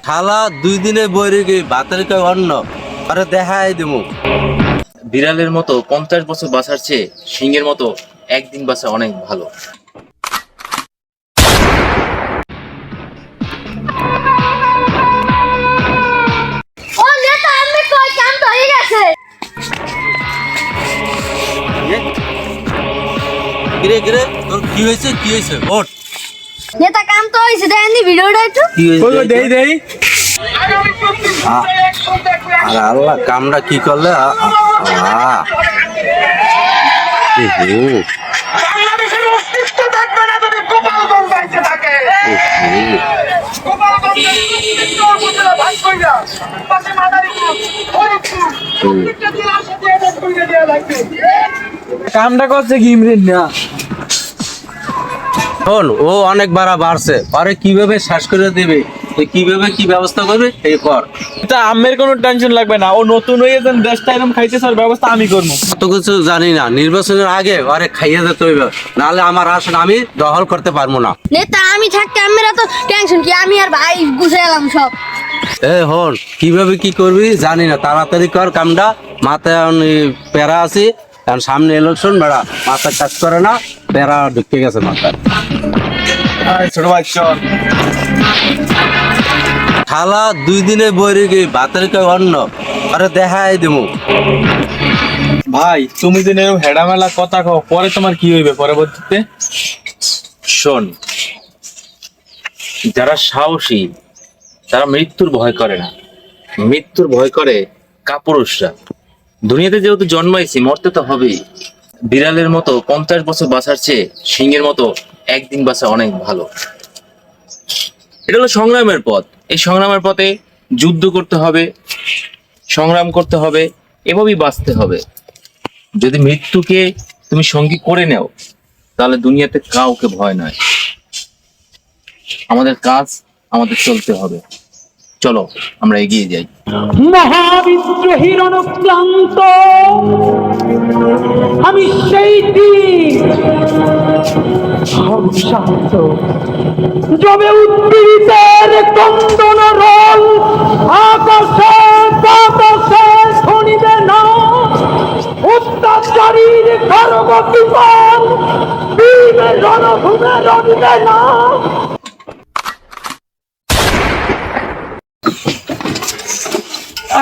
খালা 2 দিনে বইরে গিয়ে ভাতের কয় অন্ন আরে দেখাই দিমু। বিড়ালের মতো 50 বছর বাঁচার চেয়ে সিংহের মতো একদিন বাঁচা অনেক ভালো। ও নেতা আমি কই কাম তো হয়ে গেছে। কিরে কিরে তোর কি হয়েছে ওঠ। নেতা কাম তো হইছে দেন ভিডিওটা একটু কি হয়েছে দেই আরে আল্লাহ কামটা কি করলে বাংলাদেশের অস্তিত্ব থাকবে না যদি গোপালগঞ্জ বাইচে থাকে। গোপালগঞ্জের প্রত্যেকটা উপজেলা ভাগ কইরা পাশে মাদারীপুর, ফরিদপুর প্রত্যেকটা জেলার সাথে অ্যাটাচ করে দেওয়া লাগবে। কামটা করছে কি ইমরান না? শোন ও অনেক বাড়ছে আরে কিভাবে শ্বাস করে দেবে তুই কিভাবে কি ব্যবস্থা করবে এই কর। এটা আমের কোনো টেনশন লাগবে না, ও নতুন হয়ে যান দেশটা এরকম খাইতে স্যার ব্যবস্থা আমি করবো। অত কিছু জানি না, নির্বাচনের আগে আরে খাইয়ে যেতে হইবে, নাহলে আমার আসন আমি দখল করতে পারবো না। নেতা আমি থাকতে আমরা তো টেনশন কি আমি আর ভাই গুছে এলাম সব। এ হন কিভাবে কি করবি জানি না, তাড়াতাড়ি কর কামটা। মাথায় প্যারা আছি কারণ সামনে ইলেকশন বেড়া, মাথায় কাজ করে না, প্যারা ঢুকে গেছে মাথায়। ছোট ভাই চল। খালা 2 দিনে বইরে গিয়ে ভাতের কয় অন্ন আরে দেখাই দিমু। ভাই তুমি দিন এরকম হেডামেলা কথা কও, পরে তোমার কি হইবে পরবর্তীতে? শোন, যারা সাহসী তারা মৃত্যুর ভয় করে না, মৃত্যুর ভয় করে কাপুরুষরা। দুনিয়াতে যেহেতু জন্মাইছি মরতে তো হবেই। বিড়ালের মতো 50 বছর বাঁচার চেয়ে সিংহের মতো একদিন বাঁচা অনেক ভালো। এটা হলো সংগ্রামের পথ। এই সংগ্রামের পথে যুদ্ধ করতে হবে, সংগ্রাম করতে হবে, এভাবেই বাঁচতে হবে। যদি মৃত্যুকে তুমি সঙ্গী করে নাও তাহলে দুনিয়াতে কাউকে ভয় নয়। আমাদের কাজ আমাদের চলতে হবে। চলো আমরা এগিয়ে যাই। মহাবিদ্রোহীর অনুক্লান্ত আমি সেই দিন শান্ত জমে উদ্ভিদের কন্দন রোল আকাশে বাতাসে শুনিবে না, অত্যাচারীর খড়গ বিমান বীরের রণভূমে রণিবে না।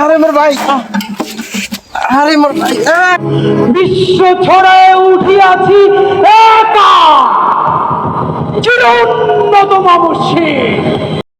আরে মোর ভাই, আরে মোর ভাই, বিশ্ব ছড়ে উঠিয়াছি একা চির উন্নত মানসিক